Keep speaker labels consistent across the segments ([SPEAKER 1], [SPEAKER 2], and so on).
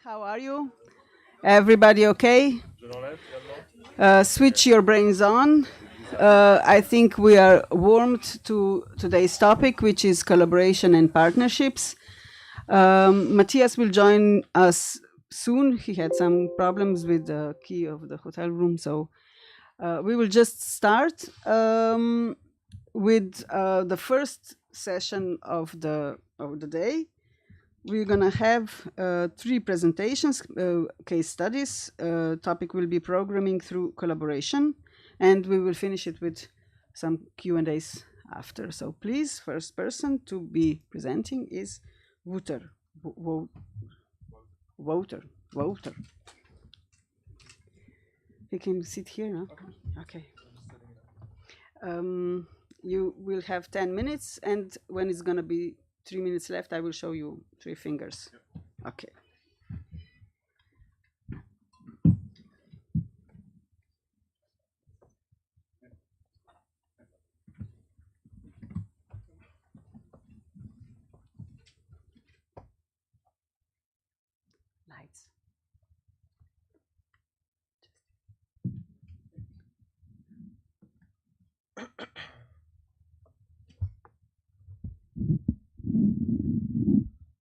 [SPEAKER 1] How are you? Everybody okay? Switch your brains on. I think we are warmed to today's topic, which is collaboration and partnerships. Matthias will join us soon. He had some problems with the key of the hotel room, so we will just start with the first session of the day. We're gonna have three presentations, case studies. Topic will be programming through collaboration, and we will finish it with some Q&As after. So please, first person to be presenting is Wouter. Wouter. Wouter. He can sit here, no? Okay. You will have 10 minutes, and when it's gonna be 3 minutes left, I will show you three fingers. Okay. Lights.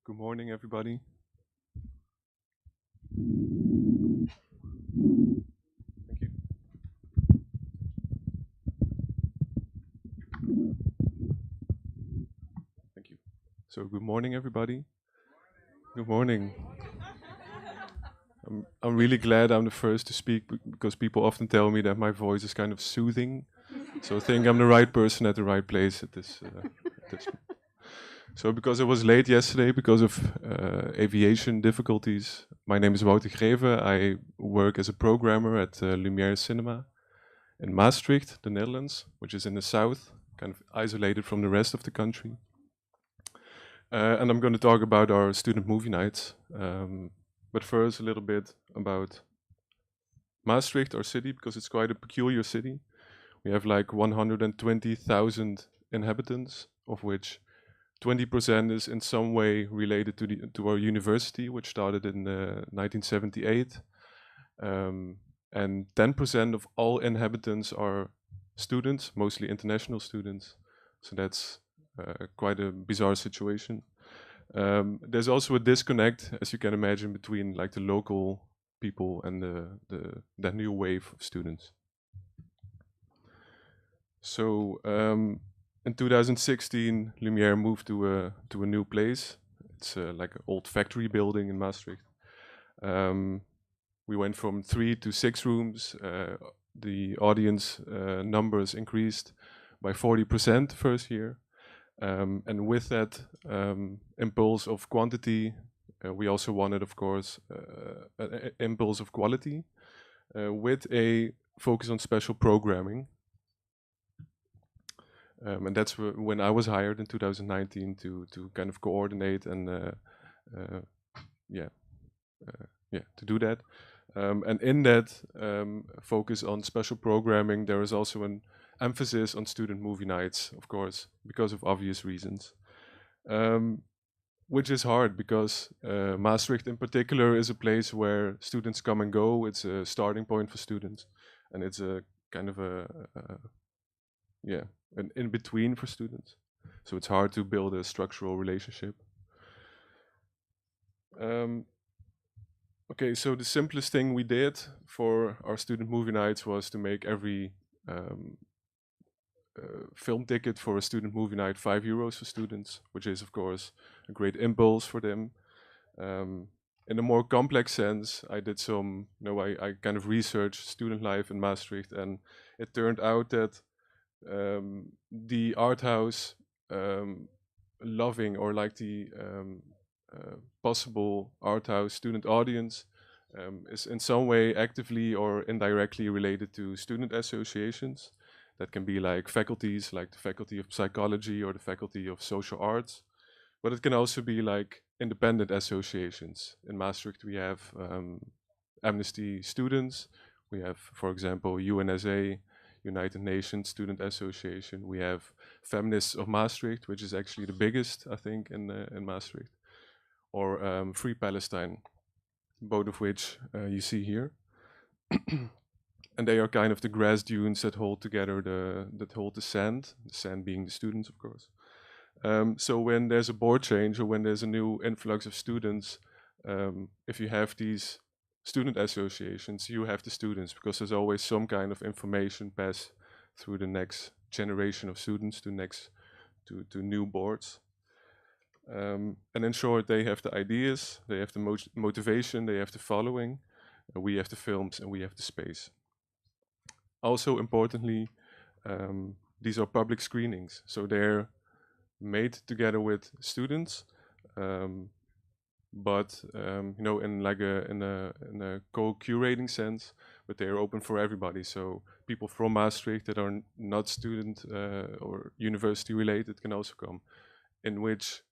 [SPEAKER 2] Good morning, everybody. Thank you. Thank you. So, good morning, everybody. Good morning. I'm really glad I'm the first to speak because people often tell me that my voice is kind of soothing. So, I think I'm the right person at the right place at this. So, because I was late yesterday because of aviation difficulties, my name is Wouter Greven. I work as a programmer at Lumière Cinema in Maastricht, the Netherlands, which is in the south, kind of isolated from the rest of the country. And I'm going to talk about our student movie nights. But first, a little bit about Maastricht, our city, because it's quite a peculiar city. We have like 120,000 inhabitants, of which 20% is in some way related to our university, which started in 1978. And 10% of all inhabitants are students, mostly international students. So that's quite a bizarre situation. There's also a disconnect, as you can imagine, between like the local people and that new wave of students. So in 2016, Lumière moved to a new place. It's like an old factory building in Maastricht. We went from 3 to 6 rooms. The audience numbers increased by 40% first year. And with that impulse of quantity, we also wanted, of course, an impulse of quality with a focus on special programming. And that's when I was hired in 2019 to kind of coordinate and to do that. And in that focus on special programming, there is also an emphasis on student movie nights, of course, because of obvious reasons. Which is hard because Maastricht in particular is a place where students come and go. It's a starting point for students, and it's a kind of an in-between for students. So it's hard to build a structural relationship. Okay, so the simplest thing we did for our student movie nights was to make every film ticket for a student movie night €5 for students, which is of course a great impulse for them. In a more complex sense, I did some, I kind of researched student life in Maastricht, and it turned out that the art house loving or like the possible art house student audience is in some way actively or indirectly related to student associations. That can be like faculties, like the faculty of psychology or the faculty of social arts. But it can also be like independent associations. In Maastricht, we have Amnesty Students. We have, for example, UNSA, United Nations Student Association. We have Feminists of Maastricht, which is actually the biggest, I think, in Maastricht. Or Free Palestine. both of which you see here. And they are kind of the grass dunes that hold together that hold the sand being the students, of course. So when there's a board change or when there's a new influx of students, if you have these student associations, you have the students, because there's always some kind of information passed through the next generation of students to new boards. And in short, they have the ideas, they have the motivation, they have the following, and we have the films and we have the space. Also importantly, these are public screenings, so they're made together with students, but in a co-curating sense, but they are open for everybody. So people from Maastricht that are not student or university related can also come, in which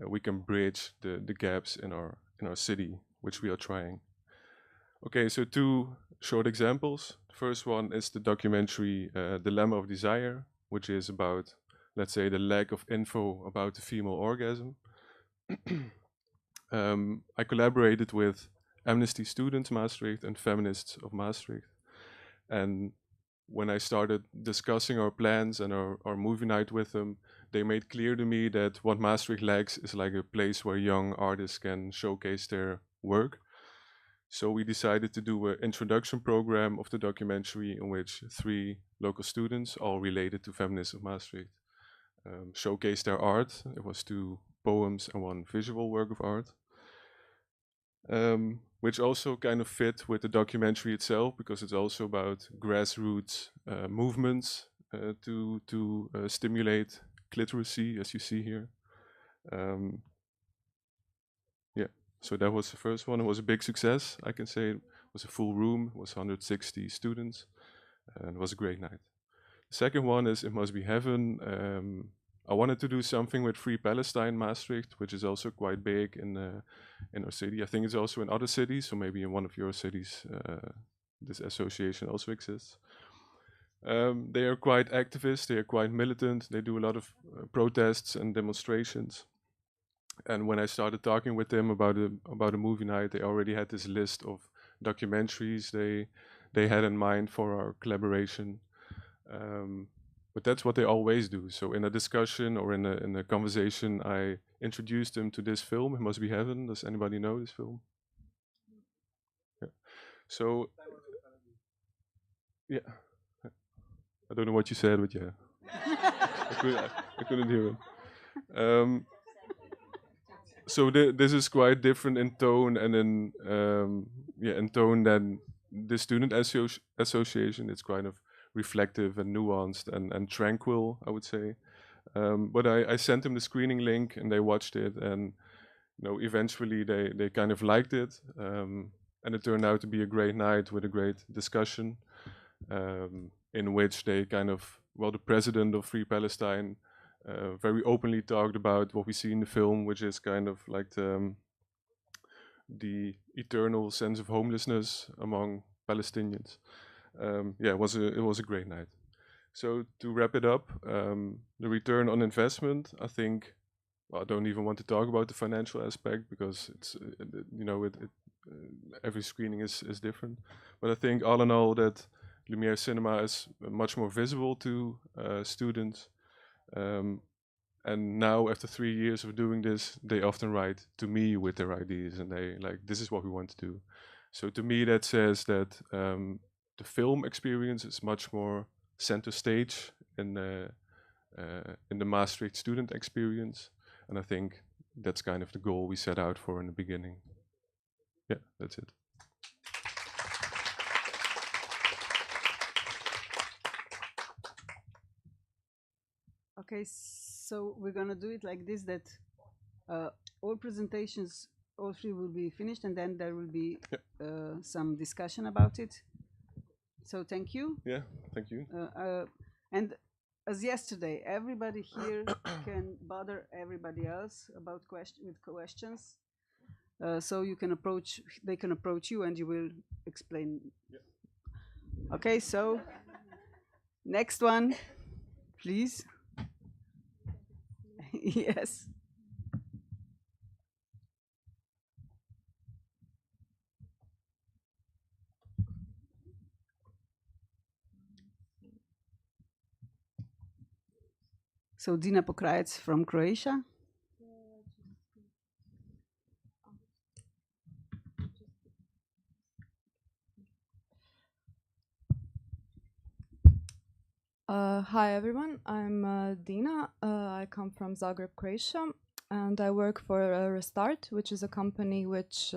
[SPEAKER 2] we can bridge the gaps in our city, which we are trying. Okay, so 2 short examples. The first one is the documentary Dilemma of Desire, which is about, let's say, the lack of info about the female orgasm. I collaborated with Amnesty Students Maastricht and Feminists of Maastricht. And when I started discussing our plans and our movie night with them, they made clear to me that what Maastricht lacks is like a place where young artists can showcase their work. So we decided to do an introduction program of the documentary in which 3 local students, all related to Feminists of Maastricht, showcased their art. It was 2 poems and 1 visual work of art, which also kind of fit with the documentary itself, because it's also about grassroots movements to stimulate cliteracy, as you see here. So that was the first one. It was a big success, I can say. It was a full room, it was 160 students, and it was a great night. The second one is It Must Be Heaven. I wanted to do something with Free Palestine Maastricht, which is also quite big in our city. I think it's also in other cities, so maybe in one of your cities this association also exists. They are quite activist, they are quite militant, they do a lot of protests and demonstrations. And when I started talking with them about a movie night, they already had this list of documentaries they had in mind for our collaboration. But that's what they always do. So in a discussion or in a conversation, I introduced them to this film, It Must Be Heaven. Does anybody know this film? Yeah. So, yeah. I don't know what you said, but yeah. I couldn't hear it. So this is quite different in tone and in tone than the student association. It's kind of reflective and nuanced and tranquil, I would say. But I sent them the screening link and they watched it, and eventually they kind of liked it, and it turned out to be a great night with a great discussion, in which they kind of, the president of Free Palestine very openly talked about what we see in the film, which is kind of like the eternal sense of homelessness among Palestinians. It was a great night. So to wrap it up, the return on investment, I think, I don't even want to talk about the financial aspect, because it's every screening is different. But I think all in all that Lumière Cinema is much more visible to students. And now, after 3 years of doing this, they often write to me with their ideas, and they like, this is what we want to do. So to me, that says that the film experience is much more center stage in the Maastricht student experience, and I think that's kind of the goal we set out for in the beginning. Yeah, that's it.
[SPEAKER 1] Okay, so we're gonna do it like this, that all presentations, all 3 will be finished, and then there will be some discussion about it. So thank you.
[SPEAKER 2] Yeah, thank you.
[SPEAKER 1] And as yesterday, everybody here can bother everybody else about questions. So you can they can approach you, and you will explain. Yeah. Okay, so next one, please. Yes. So Dina Pokrajac from Croatia.
[SPEAKER 3] Hi everyone, I'm Dina. I come from Zagreb, Croatia, and I work for Restart, which is a company which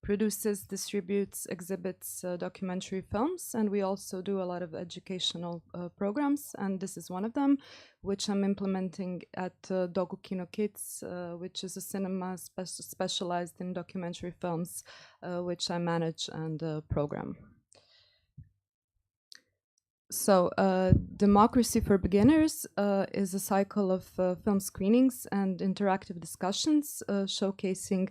[SPEAKER 3] produces, distributes, exhibits documentary films, and we also do a lot of educational programs, and this is one of them, which I'm implementing at Dokukino Kids, which is a cinema specialized in documentary films, which I manage and program. So, Democracy for Beginners is a cycle of film screenings and interactive discussions showcasing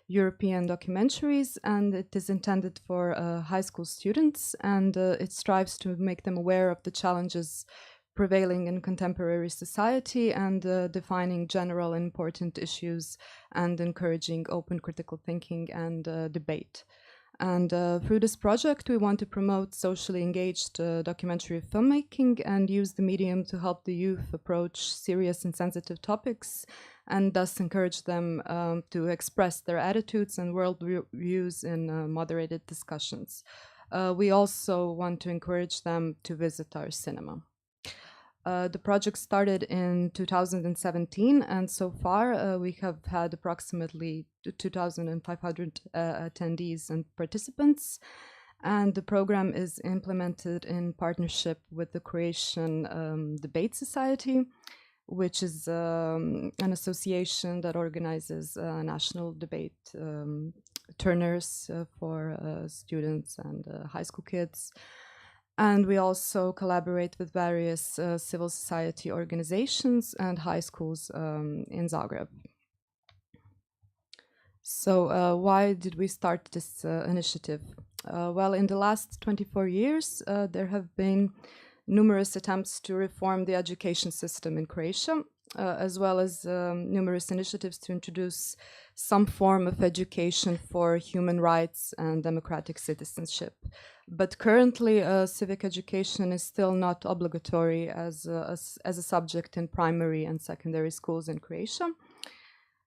[SPEAKER 3] European documentaries, and it is intended for high school students, and it strives to make them aware of the challenges prevailing in contemporary society and defining general and important issues and encouraging open critical thinking and debate. And through this project, we want to promote socially engaged documentary filmmaking and use the medium to help the youth approach serious and sensitive topics, and thus encourage them to express their attitudes and worldviews in moderated discussions. We also want to encourage them to visit our cinema. The project started in 2017, and so far we have had approximately 2,500 attendees and participants. And the program is implemented in partnership with the Croatian Debate Society, which is an association that organizes national debate turners for students and high school kids. And we also collaborate with various civil society organizations and high schools in Zagreb. So why did we start this initiative? Well, in the last 24 years, there have been numerous attempts to reform the education system in Croatia, as well as numerous initiatives to introduce some form of education for human rights and democratic citizenship. But currently, civic education is still not obligatory as a subject in primary and secondary schools in Croatia.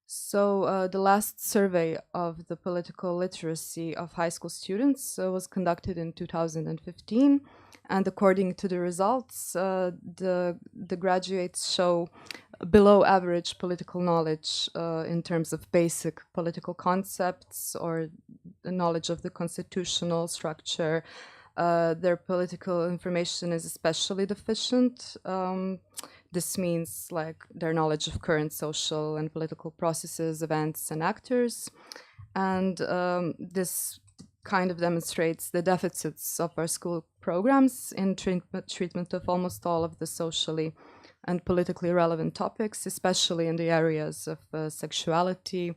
[SPEAKER 3] So the last survey of the political literacy of high school students was conducted in 2015. And according to the results, the graduates show below average political knowledge in terms of basic political concepts or the knowledge of the constitutional structure. Their political information is especially deficient. This means like their knowledge of current social and political processes, events, and actors. And this kind of demonstrates the deficits of our school programs in treatment of almost all of the socially and politically relevant topics, especially in the areas of sexuality,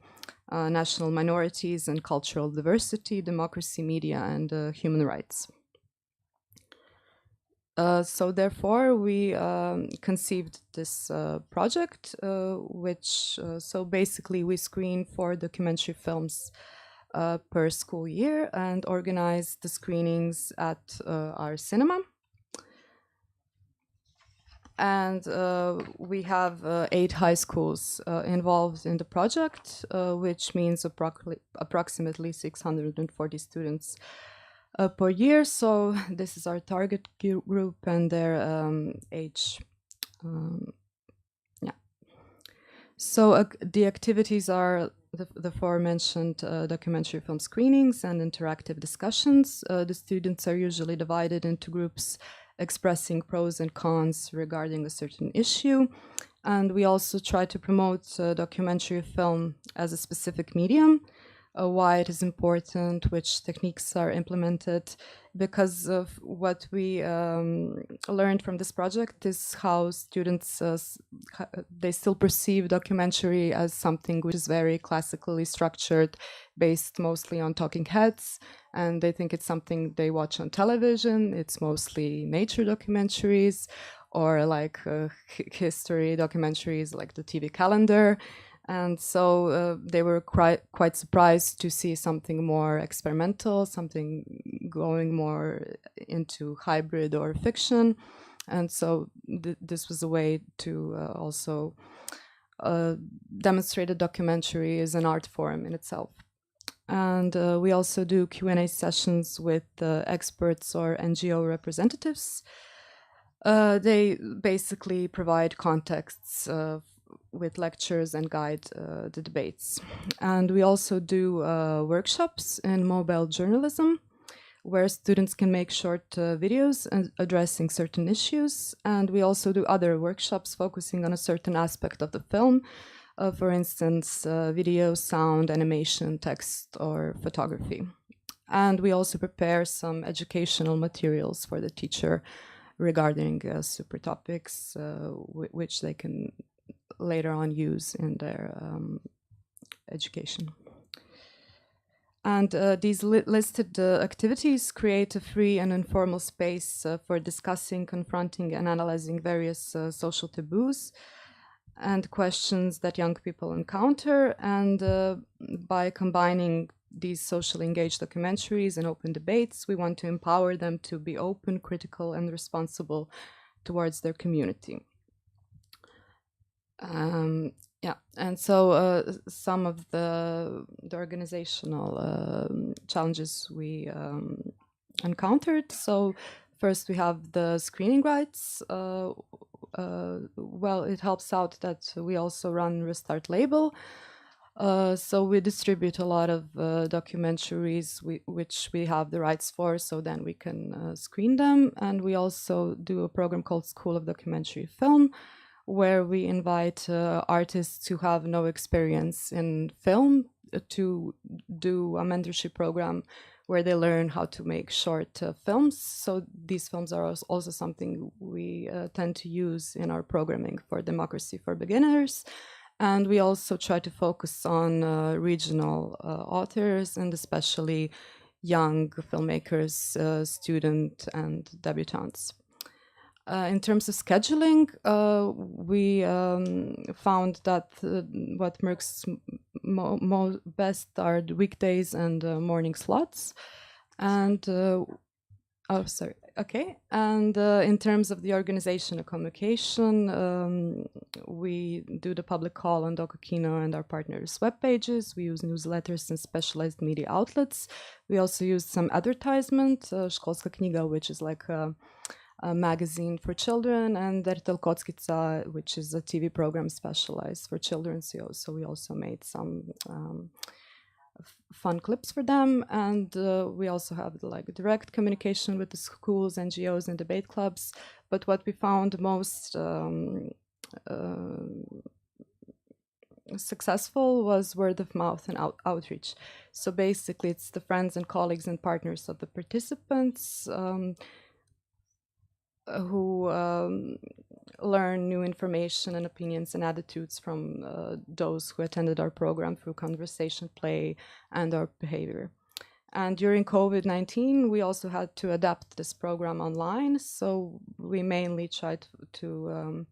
[SPEAKER 3] national minorities and cultural diversity, democracy, media, and human rights. So therefore, we conceived this project, which, so basically we screen 4 documentary films per school year and organize the screenings at our cinema. And we have 8 high schools involved in the project, which means approximately 640 students per year. So this is our target group and their age. Yeah. So the activities are the aforementioned documentary film screenings and interactive discussions. The students are usually divided into groups expressing pros and cons regarding a certain issue. And we also try to promote documentary film as a specific medium, why it is important, which techniques are implemented, because of what we learned from this project is how students, they still perceive documentary as something which is very classically structured, based mostly on talking heads, and they think it's something they watch on television. It's mostly nature documentaries or like history documentaries like the TV calendar. And so they were quite surprised to see something more experimental, something going more into hybrid or fiction. And so this was a way to also demonstrate a documentary as an art form in itself. And we also do Q&A sessions with experts or NGO representatives. They basically provide contexts with lectures and guide the debates. And we also do workshops in mobile journalism, where students can make short videos addressing certain issues. And we also do other workshops focusing on a certain aspect of the film, for instance, video, sound, animation, text, or photography. And we also prepare some educational materials for the teacher regarding super topics, which they can later on use in their education. And these listed activities create a free and informal space for discussing, confronting, and analyzing various social taboos and questions that young people encounter. And by combining these socially engaged documentaries and open debates, we want to empower them to be open, critical, and responsible towards their community. Yeah, and so some of the organizational challenges we encountered. So first we have the screening rights. Well, it helps out that we also run Restart Label. So we distribute a lot of documentaries which we have the rights for, so then we can screen them. And we also do a program called School of Documentary Film, where we invite artists who have no experience in film to do a mentorship program where they learn how to make short films. So these films are also something we tend to use in our programming for Democracy for Beginners. And we also try to focus on regional authors and especially young filmmakers, students and debutantes. In terms of scheduling, we found that what works best are the weekdays and morning slots. And And in terms of the organization and communication, we do the public call on Dokukino and our partners' web pages. We use newsletters and specialized media outlets. We also use some advertisement, Školska knjiga, which is like a magazine for children, and Dertel Kockica, which is a TV program specialized for children. So we also made some fun clips for them, and we also have like direct communication with the schools, NGOs, and debate clubs. But what we found most successful was word of mouth and outreach. So basically, it's the friends and colleagues and partners of the participants who learn new information and opinions and attitudes from those who attended our program through conversation, play, and our behavior. And during COVID-19, we also had to adapt this program online. So we mainly tried to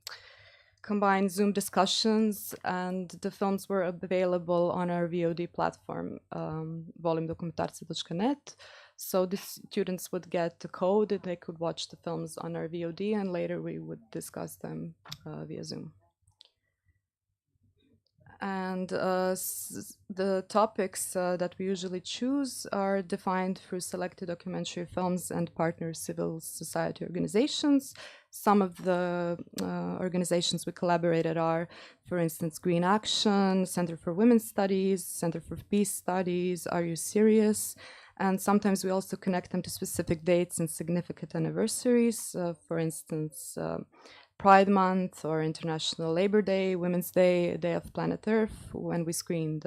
[SPEAKER 3] combine Zoom discussions, and the films were available on our VOD platform, volumdokumentarce.net. So the students would get the code and they could watch the films on our VOD, and later we would discuss them via Zoom. And the topics that we usually choose are defined through selected documentary films and partner civil society organizations. Some of the organizations we collaborated are, for instance, Green Action, Center for Women's Studies, Center for Peace Studies, Are You Serious? And sometimes we also connect them to specific dates and significant anniversaries. For instance, Pride Month or International Labor Day, Women's Day, Day of Planet Earth, when we screened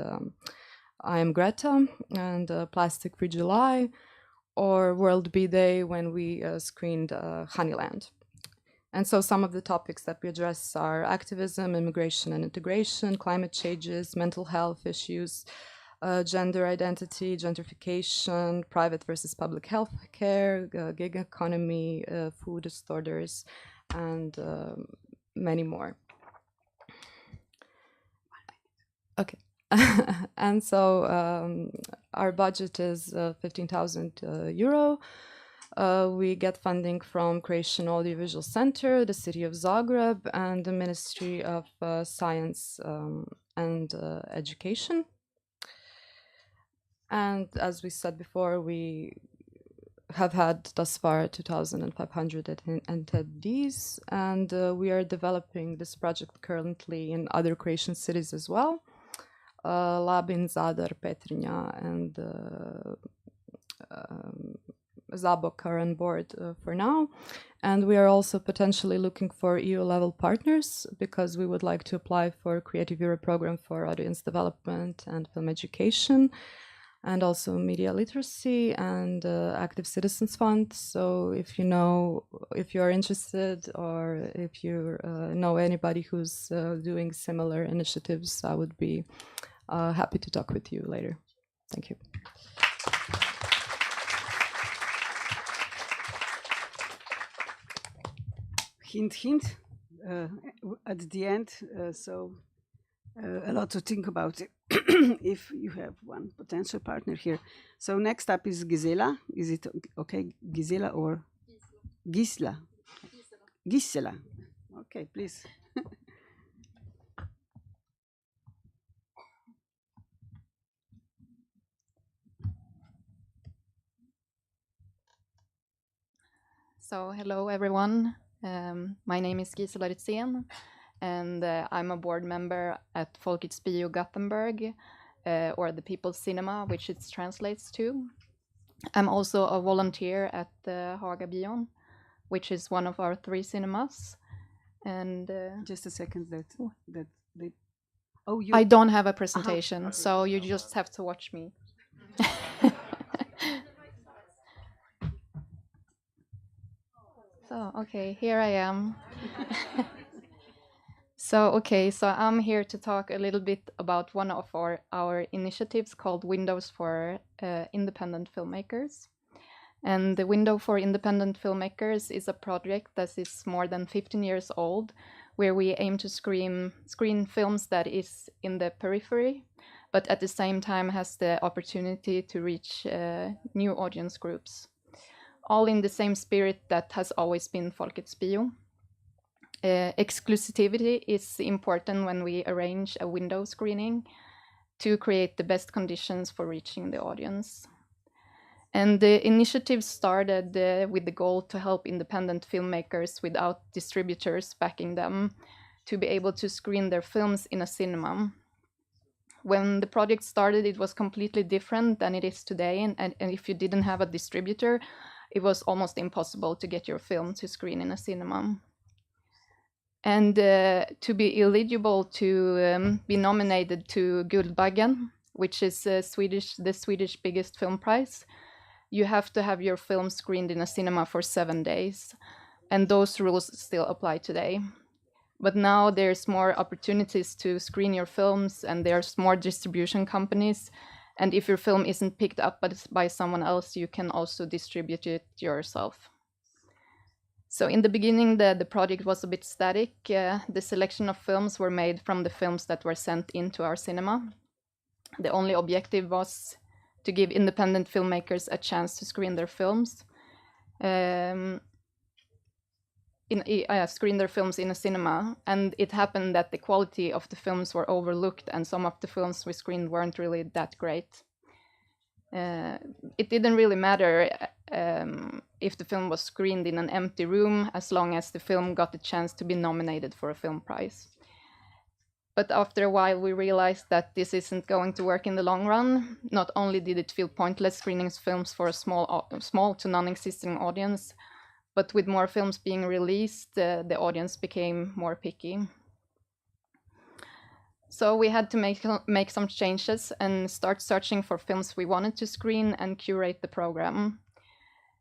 [SPEAKER 3] I Am Greta and Plastic Free July, or World Bee Day when we screened Honeyland. And so some of the topics that we address are activism, immigration and integration, climate changes, mental health issues, gender identity, gentrification, private versus public health care, gig economy, food disorders, and many more. Okay. And so our budget is 15,000 euro. We get funding from Croatian Audiovisual Center, the City of Zagreb, and the Ministry of Science and Education. And as we said before, we have had thus far 2,500 attendees, and we are developing this project currently in other Croatian cities as well. Labin, Zadar, Petrinja, and Zabok are on board for now. And we are also potentially looking for EU-level partners because we would like to apply for Creative Europe program for audience development and film education, and also media literacy and active citizens fund. So if you're interested, or if you know anybody who's doing similar initiatives, I would be happy to talk with you later. Thank you.
[SPEAKER 1] Hint, hint, at the end, so a lot to think about if you have one potential partner here. So next up is Gisela. Is it okay, Gisela or Gisela? Gisela. Okay, please.
[SPEAKER 4] So hello everyone. My name is Gisela Ritzén, and I'm a board member at Folkets Bio Gothenburg, or the People's Cinema, which it translates to. I'm also a volunteer at the Hagabion, which is one of our 3 cinemas. And
[SPEAKER 1] just a second,
[SPEAKER 4] I don't have a presentation, so you just have to watch me. So, okay, here I am. So I'm here to talk a little bit about one of our initiatives called Windows for Independent Filmmakers. And the Window for Independent Filmmakers is a project that is more than 15 years old, where we aim to screen films that is in the periphery, but at the same time has the opportunity to reach new audience groups. All in the same spirit that has always been Folkets Bio. Exclusivity is important when we arrange a window screening to create the best conditions for reaching the audience. And the initiative started with the goal to help independent filmmakers without distributors backing them to be able to screen their films in a cinema. When the project started, it was completely different than it is today, and if you didn't have a distributor, it was almost impossible to get your film to screen in a cinema. And to be eligible to be nominated to Guldbaggen, which is the Swedish biggest film prize, you have to have your film screened in a cinema for 7 days. And those rules still apply today. But now there's more opportunities to screen your films, and there's more distribution companies. And if your film isn't picked up by someone else, you can also distribute it yourself. So in the beginning, the project was a bit static. The selection of films were made from the films that were sent into our cinema. The only objective was to give independent filmmakers a chance to screen their films. Screen their films in a cinema, and it happened that the quality of the films were overlooked, and some of the films we screened weren't really that great. It didn't really matter if the film was screened in an empty room, as long as the film got the chance to be nominated for a film prize. But after a while, we realized that this isn't going to work in the long run. Not only did it feel pointless screening films for a small to non-existing audience, but with more films being released, the audience became more picky. So we had to make some changes and start searching for films we wanted to screen and curate the program.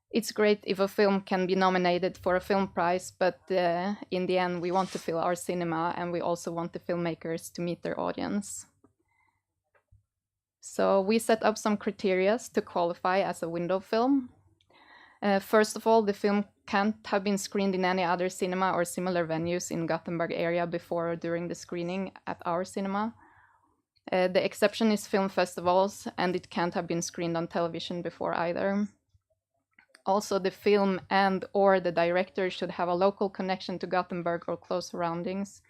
[SPEAKER 4] It's great if a film can be nominated for a film prize, but in the end, we want to fill our cinema, and we also want the filmmakers to meet their audience. So we set up some criteria to qualify as a window film. First of all, the film can't have been screened in any other cinema or similar venues in Gothenburg area before or during the screening at our cinema. The exception is film festivals, and it can't have been screened on television before either. Also, the film and or the director should have a local connection to Gothenburg or close surroundings.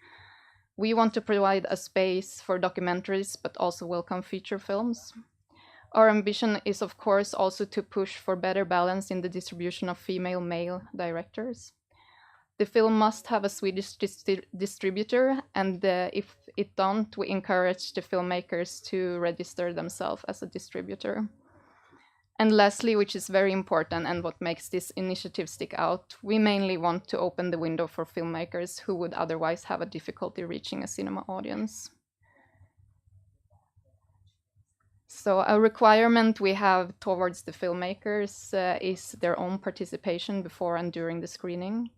[SPEAKER 4] We want to provide a space for documentaries, but also welcome feature films. Our ambition is, of course, also to push for better balance in the distribution of female-male directors. The film must have a Swedish distributor, and if it don't, we encourage the filmmakers to register themselves as a distributor. And lastly, which is very important and what makes this initiative stick out, we mainly want to open the window for filmmakers who would otherwise have a difficulty reaching a cinema audience. So a requirement we have towards the filmmakers is their own participation before and during the screening.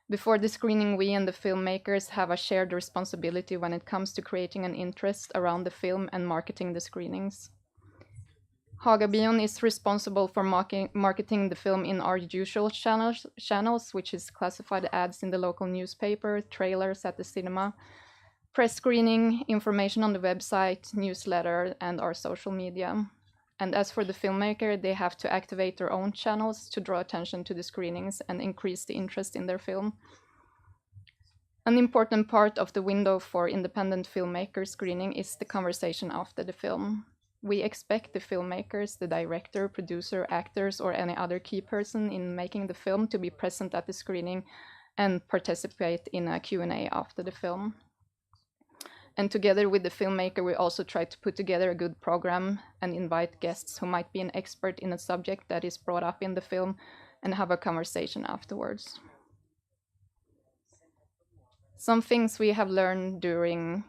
[SPEAKER 4] Before the screening, we and the filmmakers have a shared responsibility when it comes to creating an interest around the film and marketing the screenings. Hagabion is responsible for marketing the film in our usual channels, which is classified ads in the local newspaper, trailers at the cinema, press screening, information on the website, newsletter, and our social media. And as for the filmmaker, they have to activate their own channels to draw attention to the screenings and increase the interest in their film. An important part of the window for independent filmmaker screening is the conversation after the film. We expect the filmmakers, the director, producer, actors, or any other key person in making the film to be present at the screening and participate in a Q&A after the film. And together with the filmmaker, we also try to put together a good program and invite guests who might be an expert in a subject that is brought up in the film and have a conversation afterwards. Some things we have learned during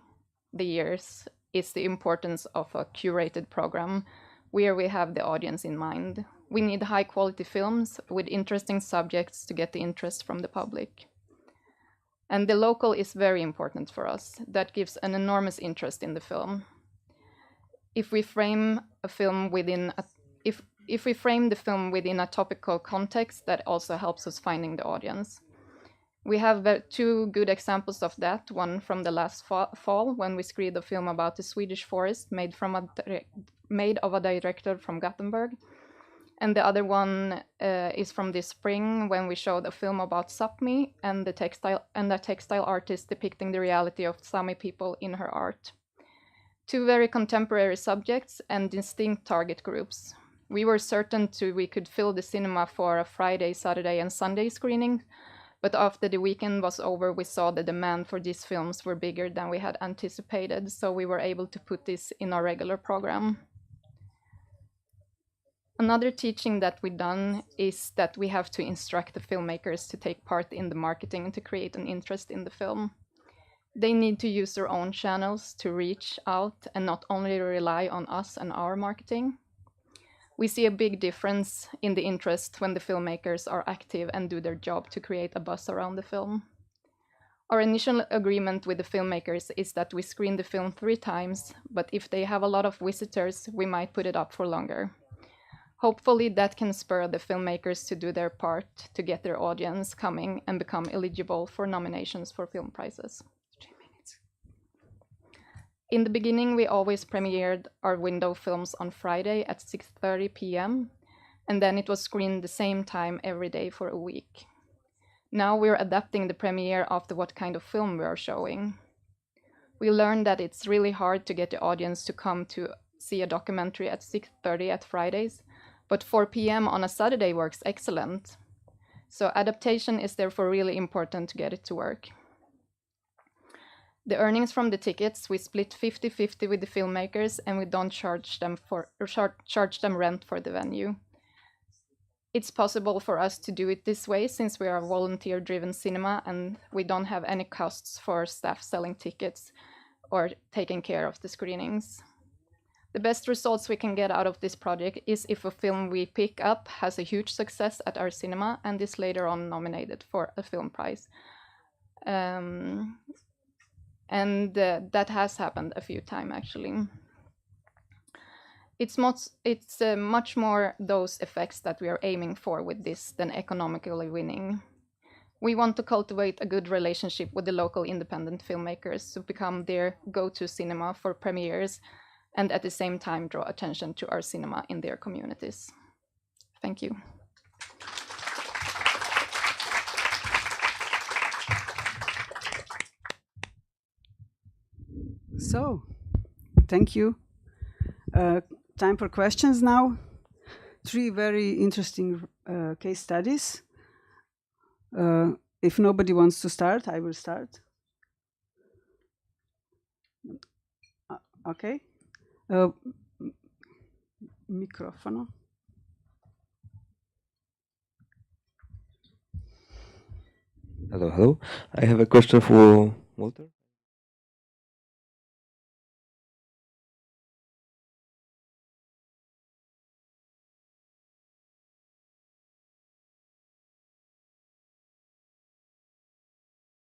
[SPEAKER 4] the years is the importance of a curated program where we have the audience in mind. We need high quality films with interesting subjects to get the interest from the public. And the local is very important for us. That gives an enormous interest in the film. If we frame a film within if we frame the film within a topical context, that also helps us finding the audience. We have two good examples of that. One from the last fall when we screened a film about the Swedish forest made of a director from Gothenburg. And the other one is from this spring when we showed a film about Sápmi and the textile artist depicting the reality of Sami people in her art. Two very contemporary subjects and distinct target groups. We were certain we could fill the cinema for a Friday, Saturday, and Sunday screening. But after the weekend was over, we saw the demand for these films were bigger than we had anticipated, so we were able to put this in our regular program. Another teaching that we've done is that we have to instruct the filmmakers to take part in the marketing to create an interest in the film. They need to use their own channels to reach out and not only rely on us and our marketing. We see a big difference in the interest when the filmmakers are active and do their job to create a buzz around the film. Our initial agreement with the filmmakers is that we screen the film 3 times, but if they have a lot of visitors, we might put it up for longer. Hopefully that can spur the filmmakers to do their part to get their audience coming and become eligible for nominations for film prizes. In the beginning, we always premiered our window films on Friday at 6:30 p.m. and then it was screened the same time every day for a week. Now we're adapting the premiere after what kind of film we are showing. We learned that it's really hard to get the audience to come to see a documentary at 6:30 at Fridays, but 4 p.m. on a Saturday works excellent. So adaptation is therefore really important to get it to work. The earnings from the tickets, we split 50-50 with the filmmakers and we don't charge them rent for the venue. It's possible for us to do it this way since we are a volunteer-driven cinema and we don't have any costs for staff selling tickets or taking care of the screenings. The best results we can get out of this project is if a film we pick up has a huge success at our cinema and is later on nominated for a film prize. That has happened a few times actually. It's much more those effects that we are aiming for with this than economically winning. We want to cultivate a good relationship with the local independent filmmakers to become their go-to cinema for premieres and at the same time draw attention to our cinema in their communities. Thank you.
[SPEAKER 1] So, thank you. Time for questions now. 3 very interesting case studies. If nobody wants to start, I will start. Okay. Microfono.
[SPEAKER 5] Hello, hello. I have a question for Wouter.